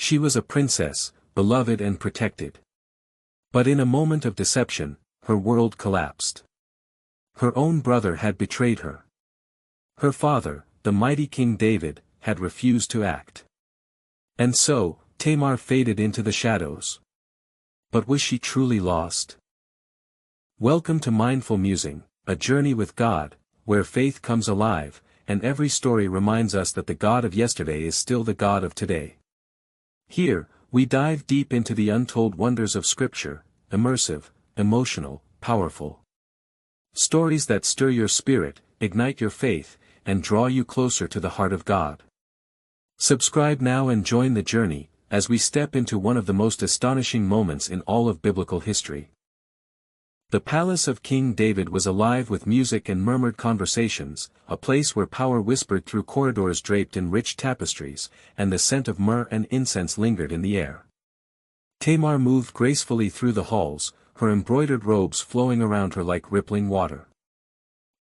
She was a princess, beloved and protected. But in a moment of deception, her world collapsed. Her own brother had betrayed her. Her father, the mighty King David, had refused to act. And so, Tamar faded into the shadows. But was she truly lost? Welcome to Mindful Musing, a journey with God, where faith comes alive, and every story reminds us that the God of yesterday is still the God of today. Here, we dive deep into the untold wonders of Scripture, immersive, emotional, powerful. Stories that stir your spirit, ignite your faith, and draw you closer to the heart of God. Subscribe now and join the journey, as we step into one of the most astonishing moments in all of biblical history. The palace of King David was alive with music and murmured conversations, a place where power whispered through corridors draped in rich tapestries, and the scent of myrrh and incense lingered in the air. Tamar moved gracefully through the halls, her embroidered robes flowing around her like rippling water.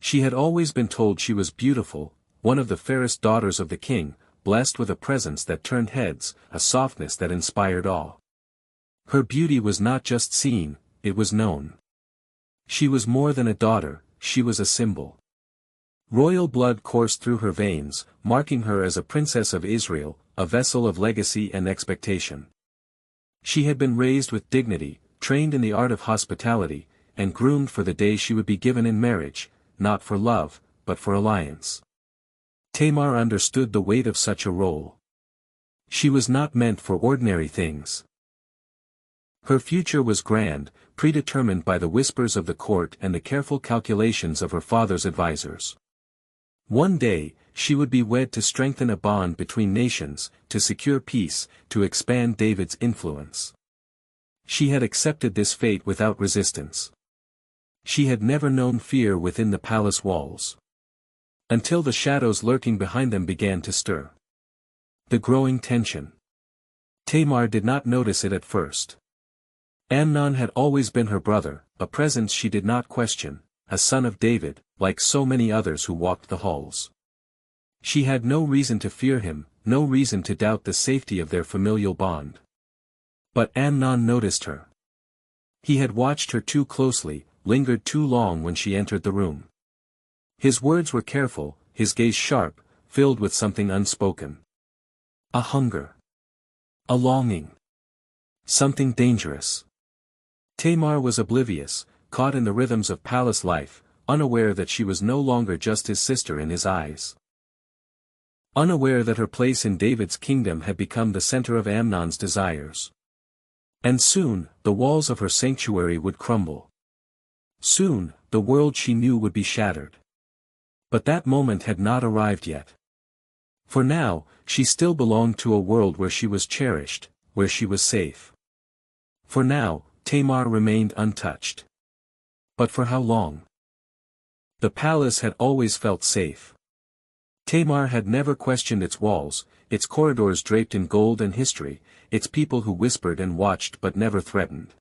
She had always been told she was beautiful, one of the fairest daughters of the king, blessed with a presence that turned heads, a softness that inspired awe. Her beauty was not just seen, it was known. She was more than a daughter, she was a symbol. Royal blood coursed through her veins, marking her as a princess of Israel, a vessel of legacy and expectation. She had been raised with dignity, trained in the art of hospitality, and groomed for the day she would be given in marriage, not for love, but for alliance. Tamar understood the weight of such a role. She was not meant for ordinary things. Her future was grand, predetermined by the whispers of the court and the careful calculations of her father's advisors. One day, she would be wed to strengthen a bond between nations, to secure peace, to expand David's influence. She had accepted this fate without resistance. She had never known fear within the palace walls. Until the shadows lurking behind them began to stir. The growing tension. Tamar did not notice it at first. Amnon had always been her brother, a presence she did not question, a son of David, like so many others who walked the halls. She had no reason to fear him, no reason to doubt the safety of their familial bond. But Amnon noticed her. He had watched her too closely, lingered too long when she entered the room. His words were careful, his gaze sharp, filled with something unspoken. A hunger. A longing. Something dangerous. Tamar was oblivious, caught in the rhythms of palace life, unaware that she was no longer just his sister in his eyes. Unaware that her place in David's kingdom had become the center of Amnon's desires. And soon, the walls of her sanctuary would crumble. Soon, the world she knew would be shattered. But that moment had not arrived yet. For now, she still belonged to a world where she was cherished, where she was safe. For now, Tamar remained untouched. But for how long? The palace had always felt safe. Tamar had never questioned its walls, its corridors draped in gold and history, its people who whispered and watched but never threatened.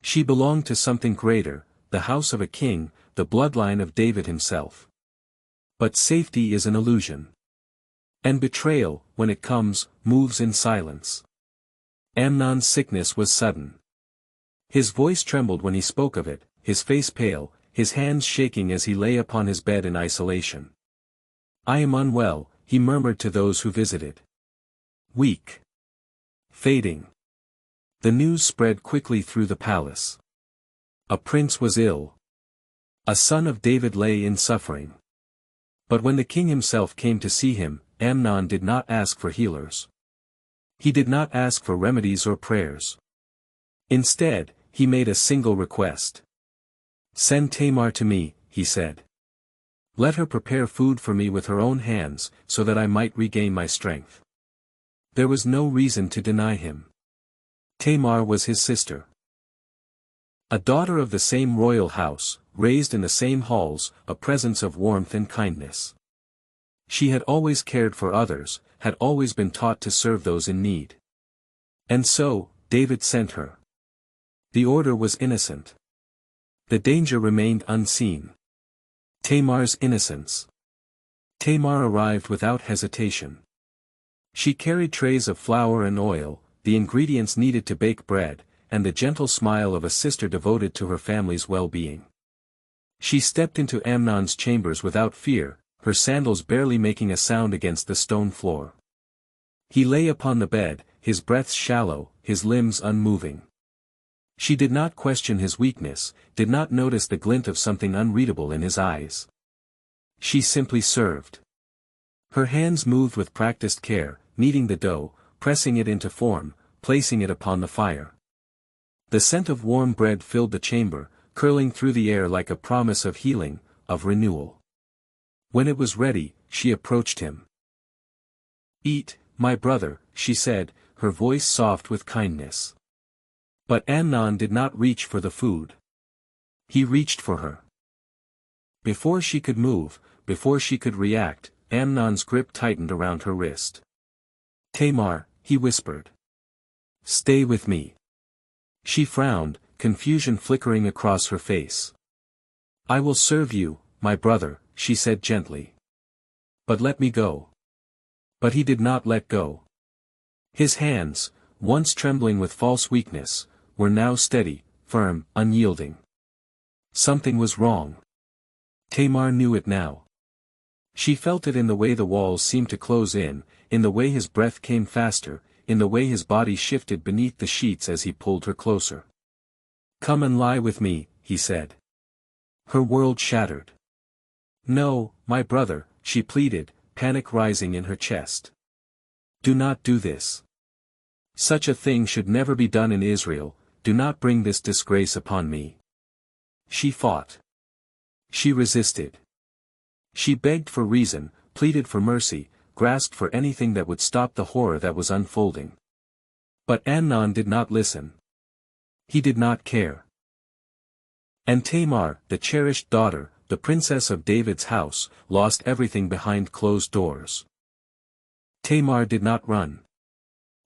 She belonged to something greater, the house of a king, the bloodline of David himself. But safety is an illusion. And betrayal, when it comes, moves in silence. Amnon's sickness was sudden. His voice trembled when he spoke of it, his face pale, his hands shaking as he lay upon his bed in isolation. "I am unwell," he murmured to those who visited. Weak. Fading. The news spread quickly through the palace. A prince was ill. A son of David lay in suffering. But when the king himself came to see him, Amnon did not ask for healers. He did not ask for remedies or prayers. Instead, he made a single request. "Send Tamar to me," he said. "Let her prepare food for me with her own hands, so that I might regain my strength." There was no reason to deny him. Tamar was his sister. A daughter of the same royal house, raised in the same halls, a presence of warmth and kindness. She had always cared for others, had always been taught to serve those in need. And so, David sent her. The order was innocent. The danger remained unseen. Tamar's innocence. Tamar arrived without hesitation. She carried trays of flour and oil, the ingredients needed to bake bread, and the gentle smile of a sister devoted to her family's well-being. She stepped into Amnon's chambers without fear, her sandals barely making a sound against the stone floor. He lay upon the bed, his breath shallow, his limbs unmoving. She did not question his weakness, did not notice the glint of something unreadable in his eyes. She simply served. Her hands moved with practiced care, kneading the dough, pressing it into form, placing it upon the fire. The scent of warm bread filled the chamber, curling through the air like a promise of healing, of renewal. When it was ready, she approached him. "Eat, my brother," she said, her voice soft with kindness. But Amnon did not reach for the food. He reached for her. Before she could move, before she could react, Amnon's grip tightened around her wrist. "Tamar," he whispered. "Stay with me." She frowned, confusion flickering across her face. "I will serve you, my brother," she said gently. "But let me go." But he did not let go. His hands, once trembling with false weakness, were now steady, firm, unyielding. Something was wrong. Tamar knew it now. She felt it in the way the walls seemed to close in the way his breath came faster, in the way his body shifted beneath the sheets as he pulled her closer. "Come and lie with me," he said. Her world shattered. "No, my brother," she pleaded, panic rising in her chest. "Do not do this. Such a thing should never be done in Israel, do not bring this disgrace upon me." She fought. She resisted. She begged for reason, pleaded for mercy, grasped for anything that would stop the horror that was unfolding. But Amnon did not listen. He did not care. And Tamar, the cherished daughter, the princess of David's house, lost everything behind closed doors. Tamar did not run.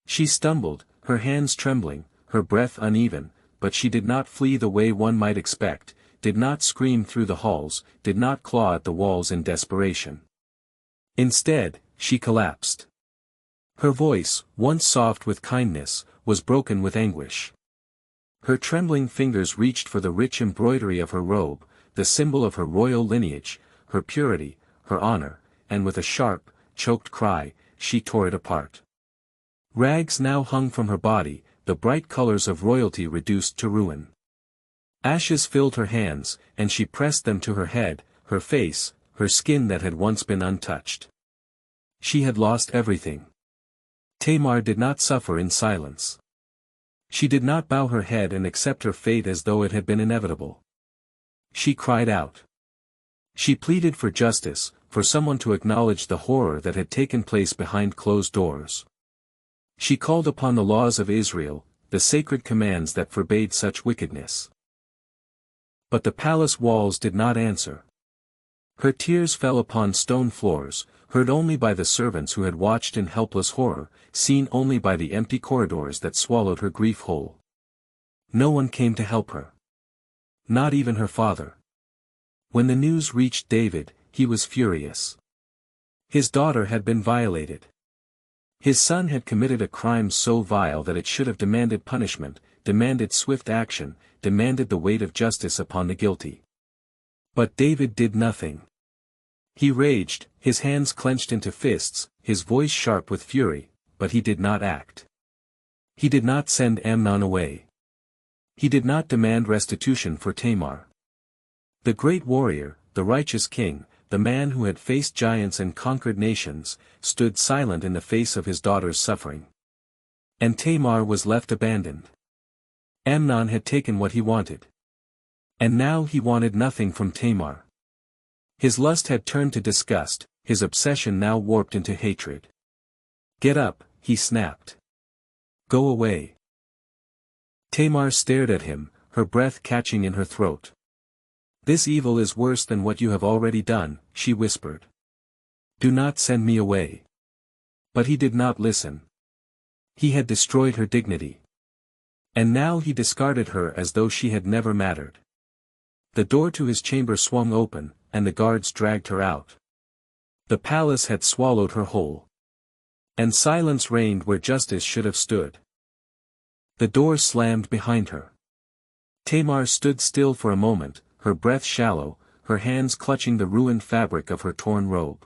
She stumbled, her hands trembling, her breath uneven, but she did not flee the way one might expect, did not scream through the halls, did not claw at the walls in desperation. Instead, she collapsed. Her voice, once soft with kindness, was broken with anguish. Her trembling fingers reached for the rich embroidery of her robe, the symbol of her royal lineage, her purity, her honor, and with a sharp, choked cry, she tore it apart. Rags now hung from her body, the bright colors of royalty reduced to ruin. Ashes filled her hands, and she pressed them to her head, her face, her skin that had once been untouched. She had lost everything. Tamar did not suffer in silence. She did not bow her head and accept her fate as though it had been inevitable. She cried out. She pleaded for justice, for someone to acknowledge the horror that had taken place behind closed doors. She called upon the laws of Israel, the sacred commands that forbade such wickedness. But the palace walls did not answer. Her tears fell upon stone floors, heard only by the servants who had watched in helpless horror, seen only by the empty corridors that swallowed her grief whole. No one came to help her. Not even her father. When the news reached David, he was furious. His daughter had been violated. His son had committed a crime so vile that it should have demanded punishment, demanded swift action, demanded the weight of justice upon the guilty. But David did nothing. He raged, his hands clenched into fists, his voice sharp with fury, but he did not act. He did not send Amnon away. He did not demand restitution for Tamar. The great warrior, the righteous king, the man who had faced giants and conquered nations, stood silent in the face of his daughter's suffering. And Tamar was left abandoned. Amnon had taken what he wanted. And now he wanted nothing from Tamar. His lust had turned to disgust, his obsession now warped into hatred. "Get up," he snapped. "Go away." Tamar stared at him, her breath catching in her throat. "This evil is worse than what you have already done," she whispered. "Do not send me away." But he did not listen. He had destroyed her dignity. And now he discarded her as though she had never mattered. The door to his chamber swung open, and the guards dragged her out. The palace had swallowed her whole. And silence reigned where justice should have stood. The door slammed behind her. Tamar stood still for a moment, her breath shallow, her hands clutching the ruined fabric of her torn robe.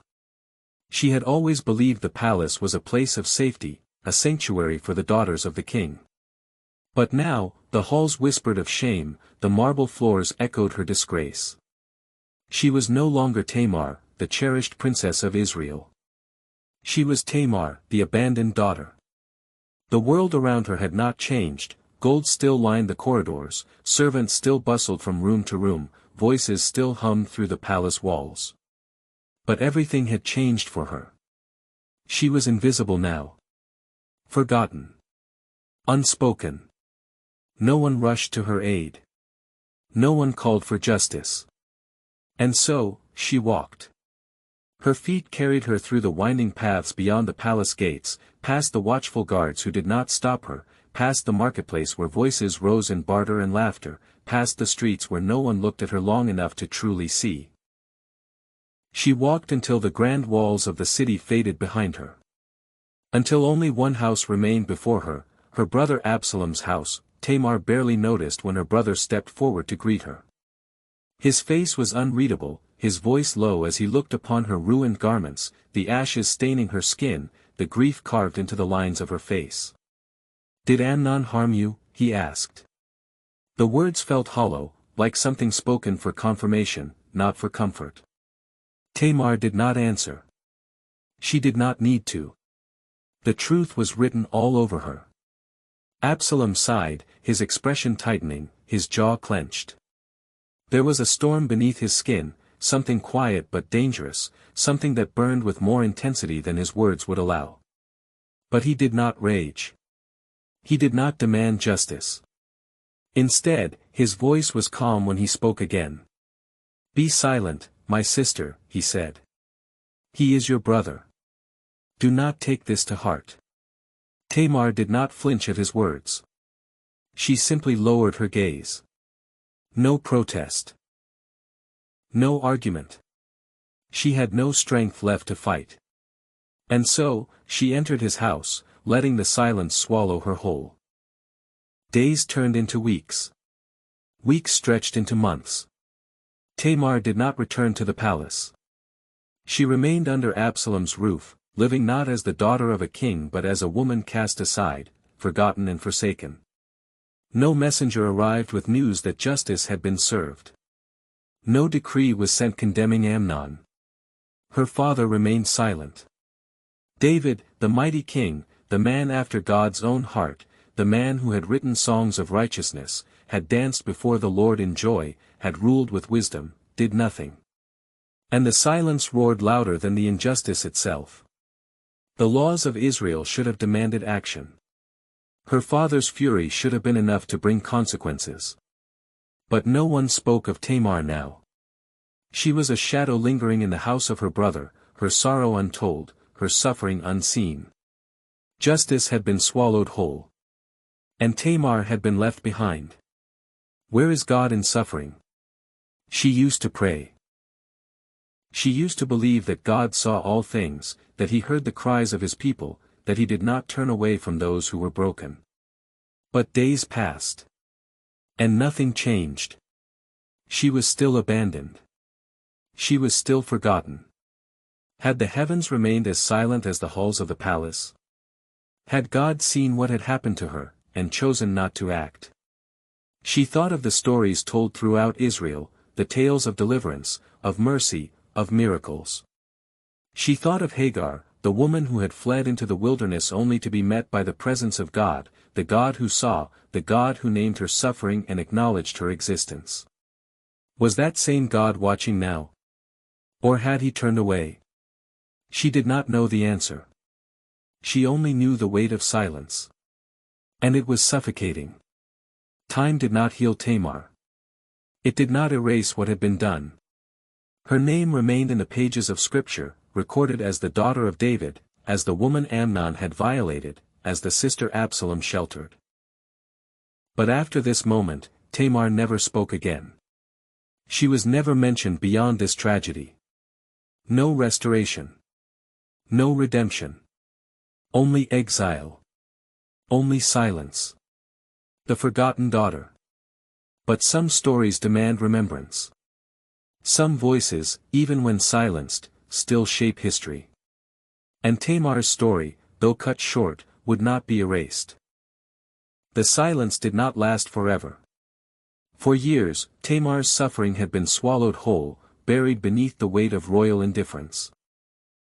She had always believed the palace was a place of safety, a sanctuary for the daughters of the king. But now, the halls whispered of shame, the marble floors echoed her disgrace. She was no longer Tamar, the cherished princess of Israel. She was Tamar, the abandoned daughter. The world around her had not changed, gold still lined the corridors, servants still bustled from room to room, voices still hummed through the palace walls. But everything had changed for her. She was invisible now. Forgotten. Unspoken. No one rushed to her aid. No one called for justice. And so, she walked. Her feet carried her through the winding paths beyond the palace gates, past the watchful guards who did not stop her, past the marketplace where voices rose in barter and laughter, past the streets where no one looked at her long enough to truly see. She walked until the grand walls of the city faded behind her. Until only one house remained before her, her brother Absalom's house. Tamar barely noticed when her brother stepped forward to greet her. His face was unreadable, his voice low as he looked upon her ruined garments, the ashes staining her skin, the grief carved into the lines of her face. "Did Amnon harm you?" he asked. The words felt hollow, like something spoken for confirmation, not for comfort. Tamar did not answer. She did not need to. The truth was written all over her. Absalom sighed, his expression tightening, his jaw clenched. There was a storm beneath his skin, something quiet but dangerous, something that burned with more intensity than his words would allow. But he did not rage. He did not demand justice. Instead, his voice was calm when he spoke again. "Be silent, my sister," he said. "He is your brother. Do not take this to heart." Tamar did not flinch at his words. She simply lowered her gaze. No protest. No argument. She had no strength left to fight. And so, she entered his house, letting the silence swallow her whole. Days turned into weeks. Weeks stretched into months. Tamar did not return to the palace. She remained under Absalom's roof, living not as the daughter of a king but as a woman cast aside, forgotten and forsaken. No messenger arrived with news that justice had been served. No decree was sent condemning Amnon. Her father remained silent. David, the mighty king, the man after God's own heart, the man who had written songs of righteousness, had danced before the Lord in joy, had ruled with wisdom, did nothing. And the silence roared louder than the injustice itself. The laws of Israel should have demanded action. Her father's fury should have been enough to bring consequences. But no one spoke of Tamar now. She was a shadow lingering in the house of her brother, her sorrow untold, her suffering unseen. Justice had been swallowed whole. And Tamar had been left behind. Where is God in suffering? She used to pray. She used to believe that God saw all things, that he heard the cries of his people, that he did not turn away from those who were broken. But days passed. And nothing changed. She was still abandoned. She was still forgotten. Had the heavens remained as silent as the halls of the palace? Had God seen what had happened to her, and chosen not to act? She thought of the stories told throughout Israel, the tales of deliverance, of mercy, of miracles. She thought of Hagar, the woman who had fled into the wilderness only to be met by the presence of God, the God who saw, the God who named her suffering and acknowledged her existence. Was that same God watching now? Or had he turned away? She did not know the answer. She only knew the weight of silence. And it was suffocating. Time did not heal Tamar. It did not erase what had been done. Her name remained in the pages of Scripture, recorded as the daughter of David, as the woman Amnon had violated, as the sister Absalom sheltered. But after this moment, Tamar never spoke again. She was never mentioned beyond this tragedy. No restoration. No redemption. Only exile. Only silence. The forgotten daughter. But some stories demand remembrance. Some voices, even when silenced, still shape history. And Tamar's story, though cut short, would not be erased. The silence did not last forever. For years, Tamar's suffering had been swallowed whole, buried beneath the weight of royal indifference.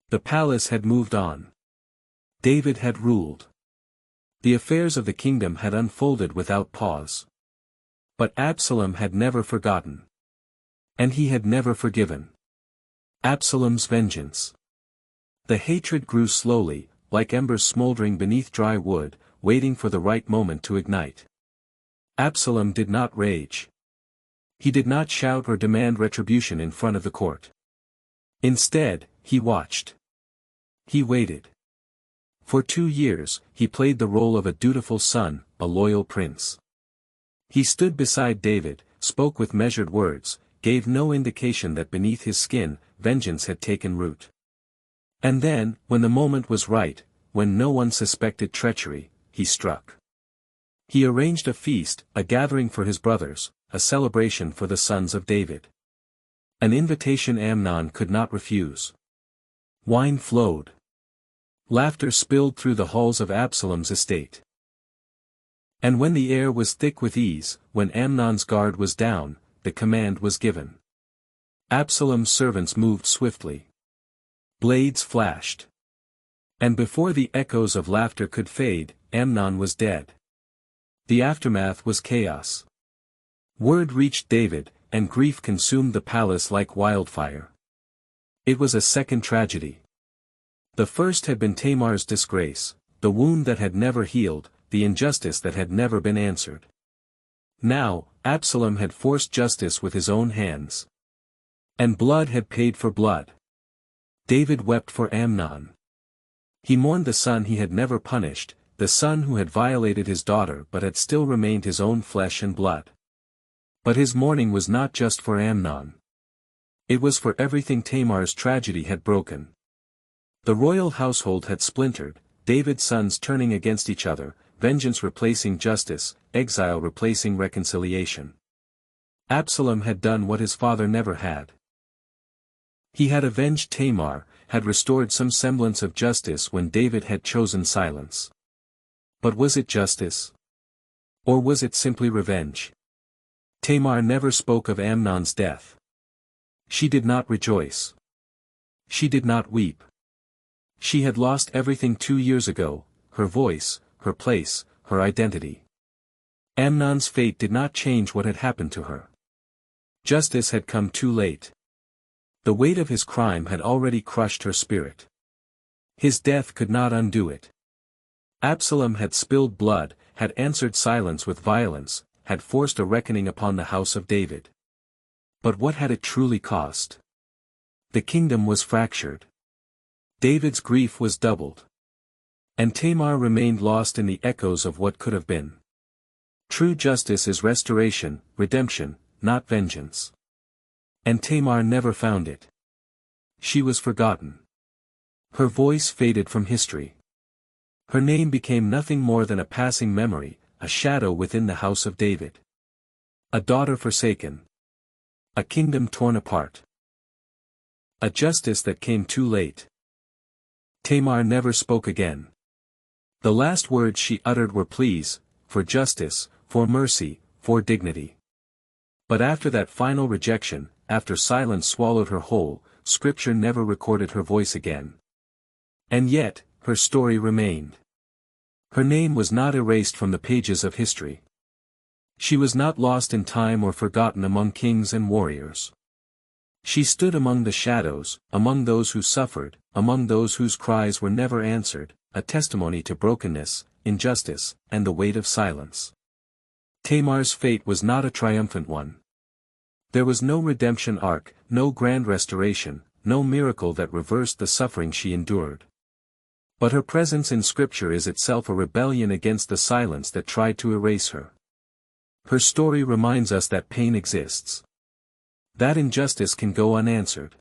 The palace had moved on. David had ruled. The affairs of the kingdom had unfolded without pause. But Absalom had never forgotten. And he had never forgiven. Absalom's vengeance. The hatred grew slowly, like embers smoldering beneath dry wood, waiting for the right moment to ignite. Absalom did not rage. He did not shout or demand retribution in front of the court. Instead, he watched. He waited. For 2 years, he played the role of a dutiful son, a loyal prince. He stood beside David, spoke with measured words, gave no indication that beneath his skin, vengeance had taken root. And then, when the moment was right, when no one suspected treachery, he struck. He arranged a feast, a gathering for his brothers, a celebration for the sons of David. An invitation Amnon could not refuse. Wine flowed. Laughter spilled through the halls of Absalom's estate. And when the air was thick with ease, when Amnon's guard was down, the command was given. Absalom's servants moved swiftly. Blades flashed. And before the echoes of laughter could fade, Amnon was dead. The aftermath was chaos. Word reached David, and grief consumed the palace like wildfire. It was a second tragedy. The first had been Tamar's disgrace, the wound that had never healed, the injustice that had never been answered. Now, Absalom had forced justice with his own hands. And blood had paid for blood. David wept for Amnon. He mourned the son he had never punished, the son who had violated his daughter but had still remained his own flesh and blood. But his mourning was not just for Amnon. It was for everything Tamar's tragedy had broken. The royal household had splintered, David's sons turning against each other, vengeance replacing justice, exile replacing reconciliation. Absalom had done what his father never had. He had avenged Tamar, had restored some semblance of justice when David had chosen silence. But was it justice? Or was it simply revenge? Tamar never spoke of Amnon's death. She did not rejoice. She did not weep. She had lost everything 2 years ago, her voice, her place, her identity. Amnon's fate did not change what had happened to her. Justice had come too late. The weight of his crime had already crushed her spirit. His death could not undo it. Absalom had spilled blood, had answered silence with violence, had forced a reckoning upon the house of David. But what had it truly cost? The kingdom was fractured. David's grief was doubled. And Tamar remained lost in the echoes of what could have been. True justice is restoration, redemption, not vengeance. And Tamar never found it. She was forgotten. Her voice faded from history. Her name became nothing more than a passing memory, a shadow within the house of David. A daughter forsaken. A kingdom torn apart. A justice that came too late. Tamar never spoke again. The last words she uttered were pleas, for justice, for mercy, for dignity. But after that final rejection, after silence swallowed her whole, Scripture never recorded her voice again. And yet, her story remained. Her name was not erased from the pages of history. She was not lost in time or forgotten among kings and warriors. She stood among the shadows, among those who suffered, among those whose cries were never answered, a testimony to brokenness, injustice, and the weight of silence. Tamar's fate was not a triumphant one. There was no redemption arc, no grand restoration, no miracle that reversed the suffering she endured. But her presence in Scripture is itself a rebellion against the silence that tried to erase her. Her story reminds us that pain exists. That injustice can go unanswered.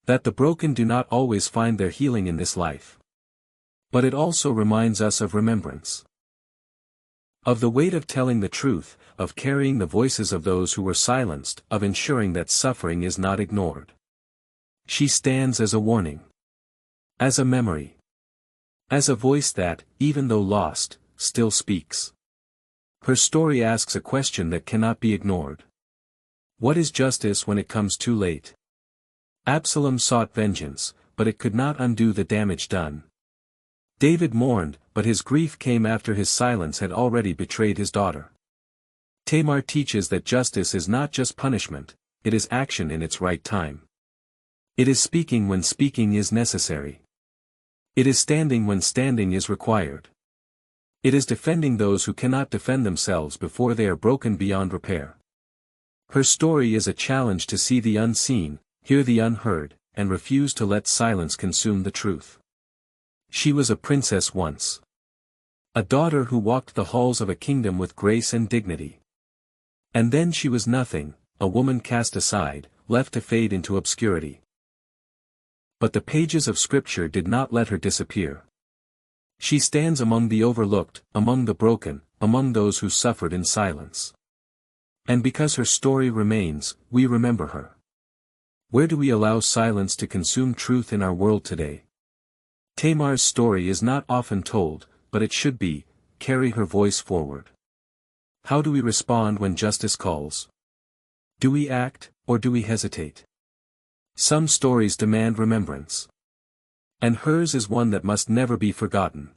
That the broken do not always find their healing in this life. But it also reminds us of remembrance. Of the weight of telling the truth, of carrying the voices of those who were silenced, of ensuring that suffering is not ignored. She stands as a warning. As a memory. As a voice that, even though lost, still speaks. Her story asks a question that cannot be ignored. What is justice when it comes too late? Absalom sought vengeance, but it could not undo the damage done. David mourned, but his grief came after his silence had already betrayed his daughter. Tamar teaches that justice is not just punishment, it is action in its right time. It is speaking when speaking is necessary. It is standing when standing is required. It is defending those who cannot defend themselves before they are broken beyond repair. Her story is a challenge to see the unseen, hear the unheard, and refuse to let silence consume the truth. She was a princess once. A daughter who walked the halls of a kingdom with grace and dignity. And then she was nothing, a woman cast aside, left to fade into obscurity. But the pages of Scripture did not let her disappear. She stands among the overlooked, among the broken, among those who suffered in silence. And because her story remains, we remember her. Where do we allow silence to consume truth in our world today? Tamar's story is not often told, but it should be. Carry her voice forward. How do we respond when justice calls? Do we act, or do we hesitate? Some stories demand remembrance. And hers is one that must never be forgotten.